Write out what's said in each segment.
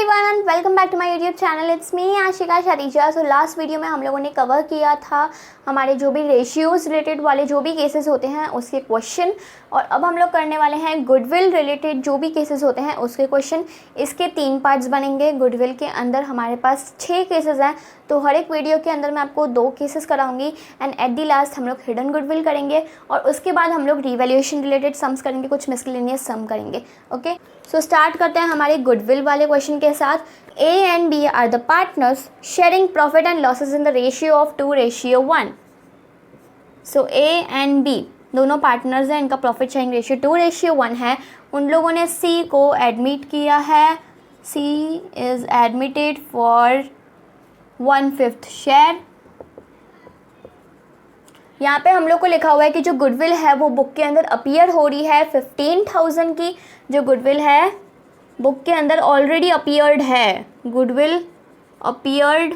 Everyone and welcome back to my YouTube channel. It's me Ashika Sharija. So last video में हम लोगों ने cover किया था हमारे जो भी रेशियोज़ रिलेटेड वाले जो भी केसेस होते हैं उसके क्वेश्चन, और अब हम लोग करने वाले हैं गुडविल रिलेटेड जो भी केसेस होते हैं उसके क्वेश्चन। इसके 3 पार्ट्स बनेंगे। गुडविल के अंदर हमारे पास 6 केसेस हैं, तो हर एक वीडियो के अंदर मैं आपको 2 केसेस कराऊंगी एंड एट दी लास्ट हम लोग हिडन गुडविल करेंगे और उसके बाद हम लोग रिवैल्यूएशन रिलेटेड सम्स करेंगे, कुछ मिसलेनियस सम करेंगे। ओके, सो स्टार्ट करते हैं हमारे गुडविल वाले क्वेश्चन के साथ। A and B are the partners sharing profit and losses in the ratio of 2:1. So A and B दोनों पार्टनर्स हैं, इनका प्रॉफिट शेयरिंग रेशियो 2:1 है। उन लोगों ने C को एडमिट किया है। C is admitted for 1/5 share. यहाँ पे हम लोग को लिखा हुआ है कि जो गुडविल है वो बुक के अंदर अपीयर हो रही है 15,000 की। जो गुडविल है बुक के अंदर ऑलरेडी अपीयर्ड है। Goodwill appeared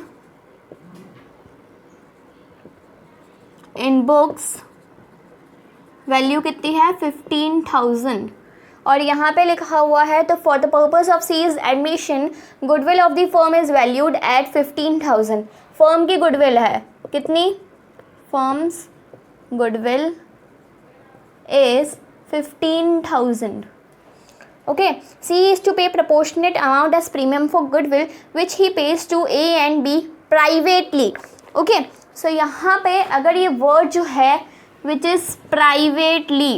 in books, value कितनी है 15,000। और यहाँ पे लिखा हुआ है तो for the purpose of C's admission goodwill of the firm is valued at 15,000। Firm की गुडविल है कितनी? Firm's goodwill is 15,000. Okay, C is to pay proportionate amount as premium for goodwill which he pays to A and B privately. Okay, so यहाँ पे अगर ये word जो है which is privately,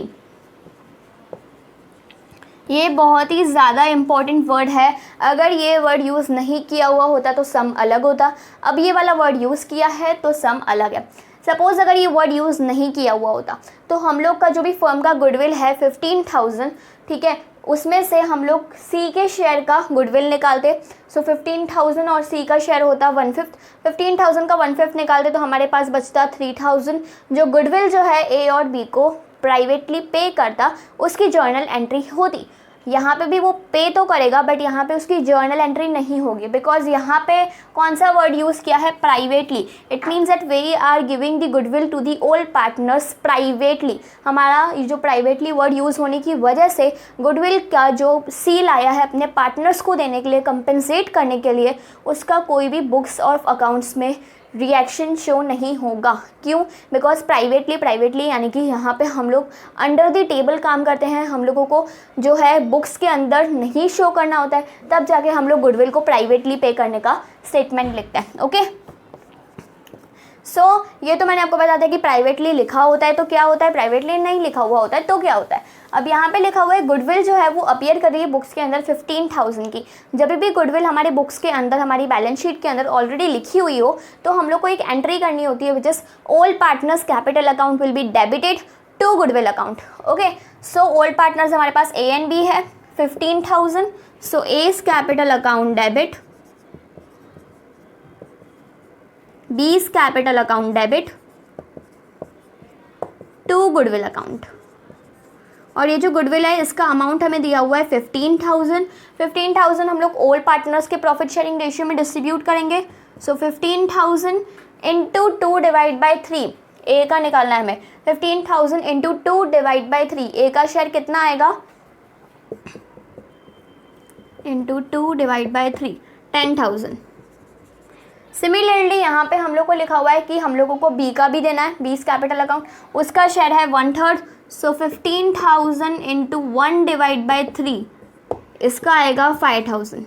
ये बहुत ही ज़्यादा इम्पॉर्टेंट वर्ड है। अगर ये वर्ड यूज़ नहीं किया हुआ होता तो सम अलग होता, अब ये वाला वर्ड यूज़ किया है तो सम अलग है। सपोज़ अगर ये वर्ड यूज़ नहीं किया हुआ होता तो हम लोग का जो भी फर्म का गुडविल है 15,000, ठीक है, उसमें से हम लोग सी के शेयर का गुडविल निकालते। सो 15,000 और सी का शेयर होता 1/5। 15,000 का 1/5 निकालते तो हमारे पास बचता 3,000। जो गुडविल जो है ए और बी को प्राइवेटली पे करता, उसकी जर्नल एंट्री होती। यहाँ पे भी वो पे तो करेगा बट यहाँ पे उसकी जर्नल एंट्री नहीं होगी, बिकॉज यहाँ पे कौन सा वर्ड यूज़ किया है? Privately. It means that we are giving the goodwill to the old partners privately. हमारा ये जो प्राइवेटली वर्ड यूज़ होने की वजह से गुडविल का जो सील आया है अपने पार्टनर्स को देने के लिए, कंपेंसेट करने के लिए, उसका कोई भी बुक्स और अकाउंट्स में रिएक्शन शो नहीं होगा। क्यों? बिकॉज प्राइवेटली यानी कि यहाँ पे हम लोग अंडर द टेबल काम करते हैं। हम लोगों को जो है बुक्स के अंदर नहीं शो करना होता है, तब जाके हम लोग गुडविल को प्राइवेटली पे करने का स्टेटमेंट लिखते हैं। ओके, सो ये तो मैंने आपको बता दिया कि प्राइवेटली लिखा होता है तो क्या होता है, प्राइवेटली नहीं लिखा हुआ होता है तो क्या होता है। अब यहाँ पे लिखा हुआ है गुडविल जो है वो अपीयर कर रही है बुक्स के अंदर 15,000 की। जब भी गुडविल हमारे बुक्स के अंदर, हमारी बैलेंस शीट के अंदर ऑलरेडी लिखी हुई हो तो हम लोग को एक एंट्री करनी होती है, which is old partners capital account will be debited to goodwill account. Okay, so old partners हमारे पास ए एंड बी है 15,000। So as capital account debit, B's capital account debit to goodwill account. और ये जो goodwill है इसका amount हमें दिया हुआ है 15,000। 15,000 हम लोग ओल्ड पार्टनर्स के प्रॉफिट शेयरिंग रेशियो में डिस्ट्रीब्यूट करेंगे। सो 15,000 इंटू 2 डिवाइड बाई 3, ए का निकालना है हमें। 15,000 इंटू 2 डिवाइड बाई 3, ए का शेयर कितना आएगा? Into 2 divide by 3, 10,000। सिमिलरली यहाँ पे हम लोग को लिखा हुआ है कि हम लोगों को बी का भी देना है, बी's कैपिटल अकाउंट, उसका शेयर है 1/3। सो 15,000 इंटू 1 डिवाइड बाई 3, इसका आएगा 5,000।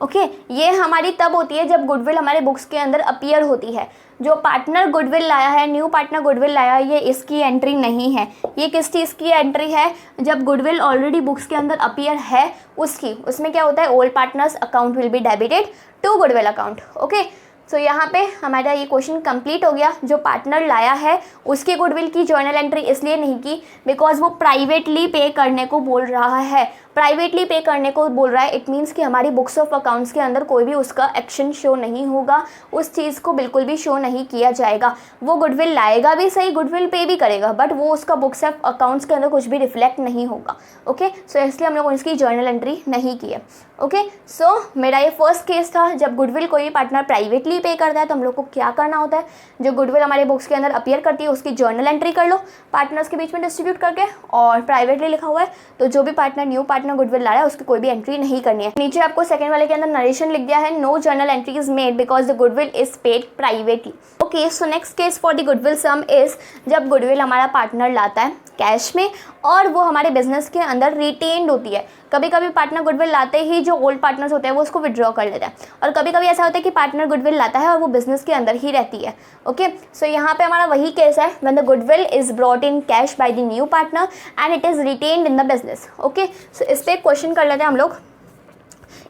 ओके, ये हमारी तब होती है जब गुडविल हमारे बुक्स के अंदर अपीयर होती है। जो पार्टनर गुडविल लाया है, न्यू पार्टनर गुडविल लाया है, ये इसकी एंट्री नहीं है। ये किस चीज़ की एंट्री है? जब गुडविल ऑलरेडी बुक्स के अंदर अपीयर है उसकी। उसमें क्या होता है? Old partners account will be debited to goodwill account. Okay, so यहाँ पे हमारा ये क्वेश्चन कंप्लीट हो गया। जो पार्टनर लाया है उसकी गुडविल की जर्नल एंट्री इसलिए नहीं की बिकॉज वो प्राइवेटली पे करने को बोल रहा है। प्राइवेटली पे करने को बोल रहा है, इट मीन्स कि हमारी बुक्स ऑफ अकाउंट्स के अंदर कोई भी उसका एक्शन शो नहीं होगा, उस चीज़ को बिल्कुल भी शो नहीं किया जाएगा। वो गुडविल लाएगा भी सही, गुडविल पे भी करेगा, बट वो उसका बुक्स ऑफ अकाउंट्स के अंदर कुछ भी रिफ्लेक्ट नहीं होगा। ओके, सो इसलिए हम लोगों ने इसकी जर्नल एंट्री नहीं की है। ओके, सो मेरा ये फर्स्ट केस था। जब गुडविल कोई भी पार्टनर प्राइवेटली पे करता है तो हम लोग को क्या करना होता है? जो गुडविल हमारे बुक्स के अंदर अपीयर करती है उसकी जर्नल एंट्री कर लो पार्टनर्स के बीच में डिस्ट्रीब्यूट करके, और प्राइवेटली लिखा हुआ है तो जो भी partner new partner partner goodwill ला रहा है उसकी कोई भी एंट्री नहीं करनी है। नीचे आपको सेकंड वाले के अंदर नरेशन लिख दिया है, no journal entry is made because the goodwill is paid privately. Okay, so next case for the goodwill sum is जब गुडविल हमारा पार्टनर लाता है कैश में और वो हमारे बिजनेस के अंदर रिटेन्ड होती है। कभी कभी पार्टनर गुडविल लाते ही जो ओल्ड पार्टनर्स होते हैं वो उसको विड्रॉ कर लेते हैं, और कभी कभी ऐसा होता है कि पार्टनर गुडविल लाता है और वो बिजनेस के अंदर ही रहती है। ओके, सो यहाँ पे हमारा वही केस है, when the goodwill is brought in cash by the new partner and it is retained in the business. Okay, so इस पर एक क्वेश्चन कर लेते हैं हम लोग।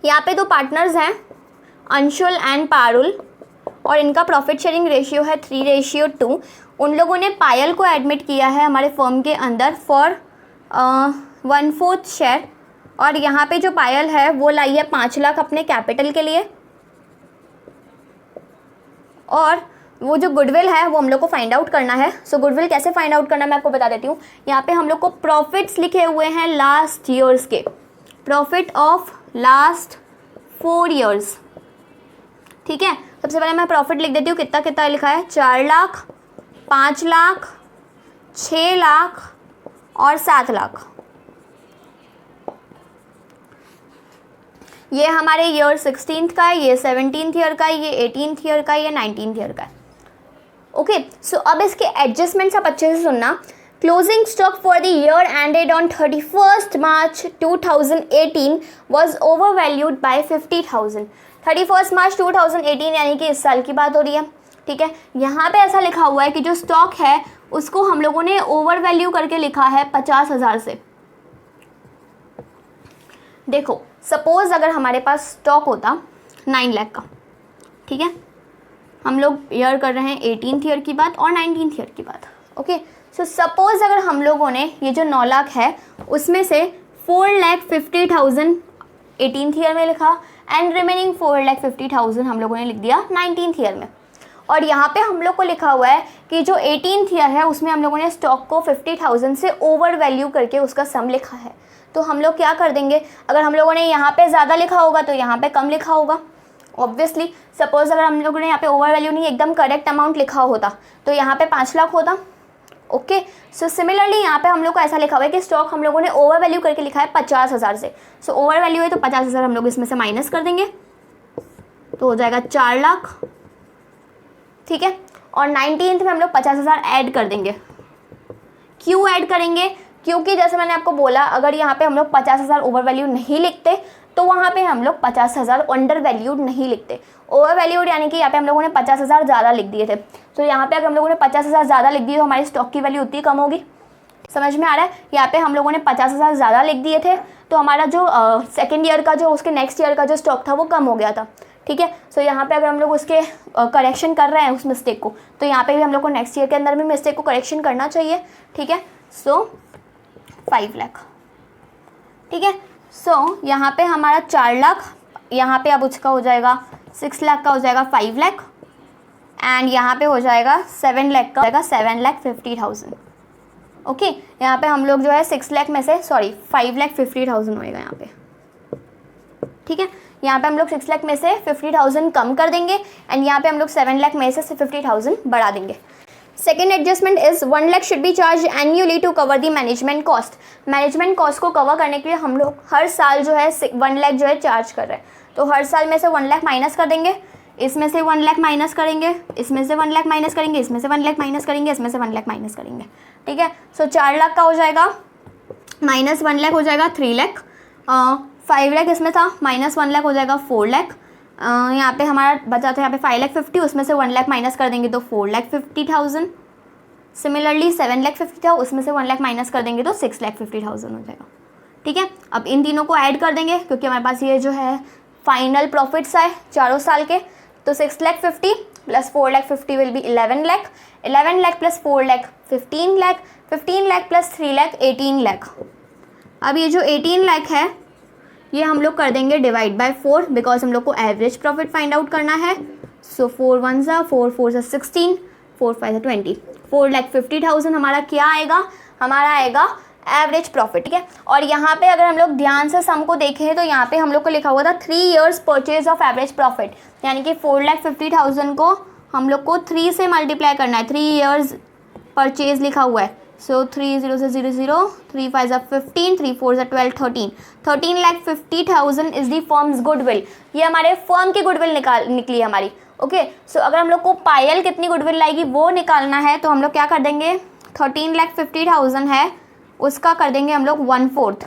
यहाँ पे दो पार्टनर्स हैं, अंशुल एंड पारुल, और इनका प्रॉफिट शेयरिंग रेशियो है 3:2। उन लोगों ने पायल को एडमिट किया है हमारे फर्म के अंदर फॉर 1/4 शेयर, और यहाँ पे जो पायल है वो लाई है 5 लाख अपने कैपिटल के लिए, और वो जो गुडविल है वो हम लोग को फाइंड आउट करना है। सो गुडविल कैसे फाइंड आउट करना है मैं आपको बता देती हूँ। यहाँ पे हम लोग को प्रॉफिट्स लिखे हुए हैं लास्ट ईयर्स के, प्रॉफिट ऑफ लास्ट 4 ईयर्स। ठीक है, सबसे पहले मैं प्रॉफिट लिख देती हूँ, कितना कितना लिखा है, 4 लाख, 5 लाख, 6 लाख और 7 लाख। ये हमारे ईयर 16th का है, ये 17th ईयर का है, ये 18th ईयर का है, ये 19th ईयर का है। ओके, सो अब इसके एडजस्टमेंट्स आप अच्छे से सुनना। Closing stock for the year ended on 31st March 2018 was over valued by 50,000। 31st March 2018 यानी कि इस साल की बात हो रही है। ठीक है, यहाँ पे ऐसा लिखा हुआ है कि जो स्टॉक है उसको हम लोगों ने ओवर वैल्यू करके लिखा है 50,000 से। देखो, सपोज अगर हमारे पास स्टॉक होता 9 लाख का, ठीक है, हम लोग ईयर कर रहे हैं 18th ईयर की बात और 19th ईयर की बात। ओके, सो सपोज अगर हम लोगों ने ये जो 9 लाख है उसमें से 4,50,000 18th ईयर में लिखा एंड रिमेनिंग 4,50,000 हम लोगों ने लिख दिया 19th ईयर में। और यहाँ पे हम लोग को लिखा हुआ है कि जो 18th ईयर है उसमें हम लोगों ने स्टॉक को 50,000 से ओवर वैल्यू करके उसका सम लिखा है। तो हम लोग क्या कर देंगे, अगर हम लोगों ने यहाँ पे ज़्यादा लिखा होगा तो यहाँ पे कम लिखा होगा ऑब्वियसली। सपोज अगर हम लोगों ने यहाँ पे ओवर वैल्यू नहीं एकदम करेक्ट अमाउंट लिखा होता तो यहाँ पे 5 लाख होता। ओके, सो सिमिलरली यहाँ पे हम लोग को ऐसा लिखा हुआ है कि स्टॉक हम लोगों ने ओवर वैल्यू करके लिखा है 50,000 से। सो ओवर वैल्यू है तो 50,000 हम लोग इसमें से माइनस कर देंगे तो हो जाएगा 4 लाख। ठीक है, और 19th में हम लोग 50,000 ऐड कर देंगे। क्यों ऐड करेंगे, क्योंकि जैसे मैंने आपको बोला अगर यहाँ पे हम लोग 50,000 ओवर वैल्यू नहीं लिखते तो वहाँ पे हम लोग 50,000 अंडर वैल्यूड नहीं लिखते। ओवर वैल्यूड यानी कि यहाँ पे हम लोगों ने 50,000 ज़्यादा लिख दिए थे, तो यहाँ पे अगर हम लोगों ने 50,000 ज़्यादा लिख दिए तो हमारी स्टॉक की वैल्यू उतनी कम होगी। समझ में आ रहा है, यहाँ पे हम लोगों ने 50,000 ज़्यादा लिख दिए थे तो हमारा जो सेकेंड ईयर का जो उसके नेक्स्ट ईयर का जो स्टॉक था वो कम हो गया था। ठीक है, सो यहाँ पे अगर हम लोग उसके करेक्शन कर रहे हैं उस मिस्टेक को तो यहाँ पे भी हम लोग को नेक्स्ट ईयर के अंदर भी मिस्टेक को करेक्शन करना चाहिए। ठीक है, सो 5 लाख। ठीक है, सो यहाँ पे हमारा 4 लाख, यहाँ पे अब उसका हो जाएगा 6 लाख का हो जाएगा 5 लाख एंड यहाँ पे हो जाएगा 7 लाख का हो जाएगा 7,50,000। ओके, यहाँ पे हम लोग जो है 6 लाख में से 5,50,000 होएगा यहाँ पे। ठीक है, यहाँ पे हम लोग 6 लाख में से 50,000 कम कर देंगे एंड यहाँ पे हम लोग 7 लाख में से 50,000 बढ़ा देंगे। Second adjustment is 1 lakh should be charge annually to cover the management cost. Management cost को कवर करने के लिए हम लोग हर साल जो है 1 लाख जो है चार्ज कर रहे हैं, तो हर साल में से 1 लाख माइनस कर देंगे, इसमें से 1 लाख माइनस करेंगे, इसमें से 1 लाख माइनस करेंगे, इसमें से 1 लाख माइनस करेंगे, इसमें से 1 लाख माइनस करेंगे। ठीक है, सो 4 लाख का हो जाएगा माइनस 1 लाख हो जाएगा 3 लाख, 5 लाख इसमें था माइनस 1 लाख हो जाएगा 4 लाख, यहाँ पे हमारा बचा था यहाँ पे 5,50,000, उसमें से 1 लाख माइनस कर देंगे तो 4,50,000। सिमिलरली 7 लाख 50 था, उसमें से 1 लाख माइनस कर देंगे तो 6,50,000 हो जाएगा। ठीक है, अब इन तीनों को ऐड कर देंगे क्योंकि हमारे पास ये जो है फाइनल प्रॉफिट्स आए चारों साल के, तो 6,50,000 plus 4,50,000 will be 11 lakh, 11 lakh plus 4 lakh 15 lakh, 15 lakh plus 3 lakh 18 lakh. अब ये जो 18 लाख है ये हम लोग कर देंगे डिवाइड बाय 4 बिकॉज हम लोग को एवरेज प्रॉफिट फाइंड आउट करना है। सो 4 1 ज़ा 4 4 ज़ा 16, 4 5 ज़ा 20, 4,50,000 हमारा क्या आएगा, हमारा आएगा एवरेज प्रॉफिट। ठीक है, और यहाँ पे अगर हम लोग ध्यान से सम को देखें तो यहाँ पे हम लोग को लिखा हुआ था 3 years purchase of average profit, यानी कि 4,50,000 को हम लोग को 3 से मल्टीप्लाई करना है। 3 years परचेज लिखा हुआ है, सो 3 0 से 0 0, 3 5 15, 3 4 12, 13,50,000 इज दी फर्म्स गुडविल। ये हमारे फर्म की गुडविल निकली हमारी। ओके, सो अगर हम लोग को पायल कितनी गुडविल लाएगी वो निकालना है तो हम लोग क्या कर देंगे, 13,50,000 है उसका कर देंगे हम लोग 1/4।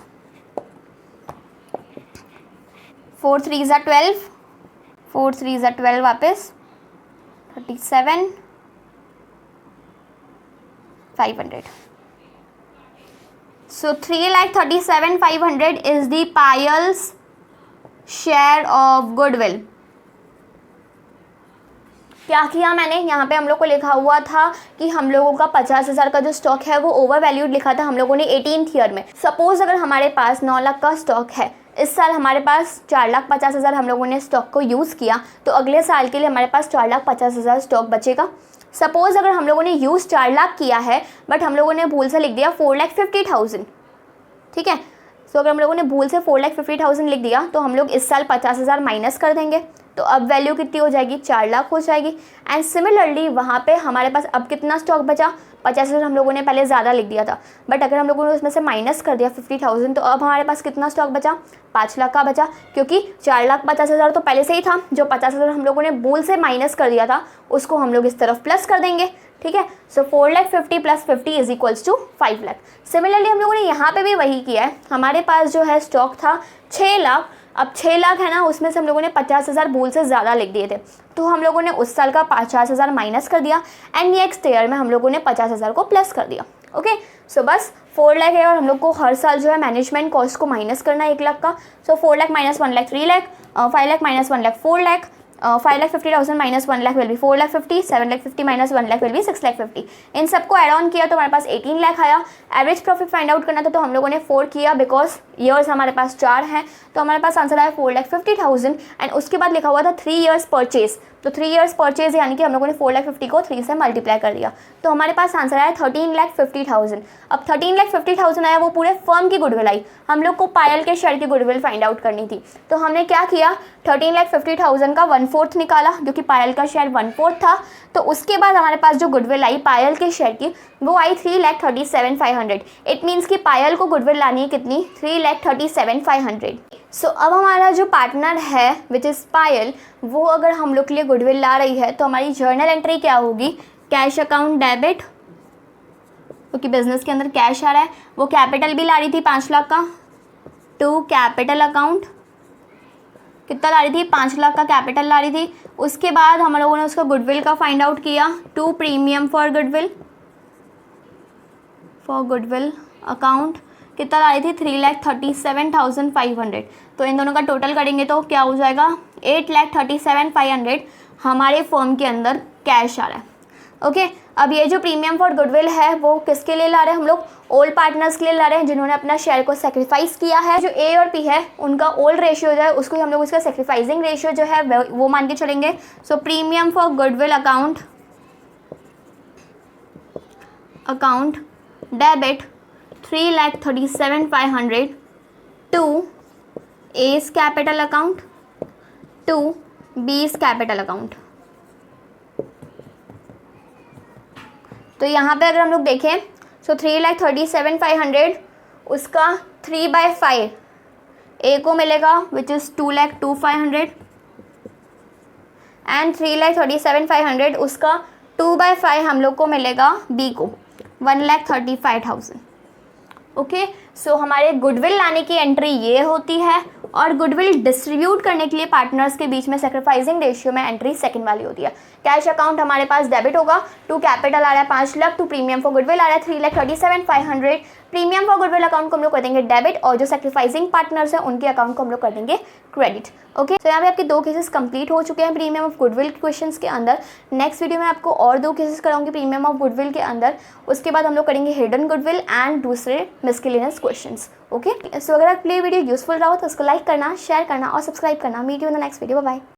4 3 12, 4 3 12 वापस 37,500। So 3,37,500 is the Payal's share of goodwill। क्या किया मैंने, यहाँ पे हम लोग को लिखा हुआ था कि हम लोगों का 50,000 का जो स्टॉक है वो ओवर वैल्यूड लिखा था हम लोगों ने 18th ईयर में। सपोज अगर हमारे पास 9 लाख का स्टॉक है, इस साल हमारे पास 4,50,000 हम लोगों ने स्टॉक को यूज़ किया, तो अगले साल के लिए हमारे पास 4,50,000 स्टॉक बचेगा। सपोज़ अगर हम लोगों ने यूज़ 4 लाख किया है बट हम लोगों ने भूल से लिख दिया 4,50,000, ठीक है। सो अगर हम लोगों ने भूल से 4,50,000 लिख दिया तो हम लोग इस साल 50,000 माइनस कर देंगे, तो अब वैल्यू कितनी हो जाएगी, 4 लाख हो जाएगी। एंड सिमिलरली वहाँ पे हमारे पास अब कितना स्टॉक बचा, 50,000 हम लोगों ने पहले ज़्यादा लिख दिया था, बट अगर हम लोगों ने उसमें से माइनस कर दिया 50,000 तो अब हमारे पास कितना स्टॉक बचा, 5 लाख का बचा, क्योंकि 4,50,000 तो पहले से ही था, जो 50,000 हम लोगों ने भूल से माइनस कर दिया था उसको हम लोग इस तरफ प्लस कर देंगे, ठीक है। So 4,50,000 + 50 is equals to 5 lakh. Similarly हम लोगों ने यहाँ पे भी वही किया है, हमारे पास जो है स्टॉक था 6 लाख, अब 6 लाख है ना, उसमें से हम लोगों ने 50,000 भूल से ज़्यादा लिख दिए थे, तो हम लोगों ने उस साल का 50,000 माइनस कर दिया एंड नेक्स्ट ईयर में हम लोगों ने 50,000 को प्लस कर दिया। ओके, सो बस 4 लाख है और हम लोग को हर साल जो है मैनेजमेंट कॉस्ट को माइनस करना है 1 लाख का। सो 4 lakh minus 1 lakh 3 lakh, 5 lakh minus 1 lakh 4 lakh, 5,50,000 minus 1 lakh will be 4,50,000, 7,50,000 minus 1 lakh will be 6,50,000। इन सबको एड ऑन किया तो हमारे पास 18 लाख आया। एवरेज प्रॉफिट फाइंड आउट करना था तो हम लोगों ने 4 किया, बिकॉज ईयर्स हमारे पास 4 हैं, तो हमारे पास आंसर आया 4,50,000 एंड उसके बाद लिखा हुआ था 3 ईयर्स परचेज, तो 3 ईयर्स परचेज यानी कि हम लोगों ने 4,50,000 को 3 से मल्टीप्लाई कर दिया, तो हमारे पास आंसर आया 13,50,000। अब 13,50,000 आया, वो पूरे फर्म की गुडविल आई, हम लोग को पायल के शेयर की गुडविल फाइंड आउट करनी थी, तो हमने क्या किया, 13,50,000 का 1/4 निकाला, क्योंकि पायल का शेयर 1/4 था, तो उसके बाद हमारे पास जो गुडविल आई पायल के शेयर की वो आई 3,37,500। इट मीन्स कि पायल को गुडविल लानी है कितनी, 3,37,500। सो अब हमारा जो पार्टनर है विच इज़ पायल, वो अगर हम लोग के लिए गुडविल ला रही है तो हमारी जर्नल एंट्री क्या होगी, कैश अकाउंट डेबिट, क्योंकि बिजनेस के अंदर कैश आ रहा है, वो कैपिटल भी ला रही थी 5 लाख का, टू कैपिटल अकाउंट कितना ला रही थी, 5 लाख का कैपिटल ला रही थी। उसके बाद हम लोगों ने उसका गुडविल का फाइंड आउट किया, to premium for goodwill account कितना ला रही थी, 3,37,500। तो इन दोनों का टोटल करेंगे तो क्या हो जाएगा, 8,37,500 हमारे फर्म के अंदर कैश आ रहा है। ओके, अब ये जो प्रीमियम फॉर गुडविल है वो किसके लिए ला रहे हैं हम लोग, ओल्ड पार्टनर्स के लिए ला रहे हैं जिन्होंने अपना शेयर को सेक्रीफाइस किया है। जो ए और पी है उनका ओल्ड रेशियो जो है उसको हम लोग उसका सेक्रीफाइसिंग रेशियो जो है वो मान के चलेंगे। So premium for goodwill account debit 3,37,500 to A's capital account to B's capital account. तो यहाँ पे अगर हम लोग देखें सो 3,37,500 उसका 3/5 ए को मिलेगा विच इज़ 2,02,500 एंड 3,37,500 उसका 2/5 हम लोग को मिलेगा बी को 1,35,000। ओके, सो हमारे गुडविल लाने की एंट्री ये होती है और गुडविल डिस्ट्रीब्यूट करने के लिए पार्टनर्स के बीच में सेक्रीफाइसिंग रेशियो में एंट्री सेकंड वाली होती है। कैश अकाउंट हमारे पास डेबिट होगा, टू कैपिटल आ रहा है 5 lakh, to premium for goodwill आ रहा है 3,37,500। प्रीमियम फॉर गुडविल अकाउंट को हम लोग कर देंगे डेबिट और जो सेक्रीफाइसिंग पार्टनर्स हैं उनके अकाउंट को हम लोग कर देंगे क्रेडिट। ओके, तो यहाँ पे आपके 2 केसेस कंप्लीट हो चुके हैं प्रीमियम ऑफ गुडविल क्वेश्चंस के अंदर। नेक्स्ट वीडियो में आपको और 2 केसेस कराऊंगी प्रीमियम ऑफ गुडविल के अंदर, उसके बाद हम लोग करेंगे हिडन गुडविल एंड दूसरे मिसलेनियस क्वेश्चंस। ओके, सो अगर आपके लिए वीडियो यूजफुल रहा हो तो उसको लाइक करना, शेयर करना और सब्सक्राइब करना। Meet you in the next video, bye bye.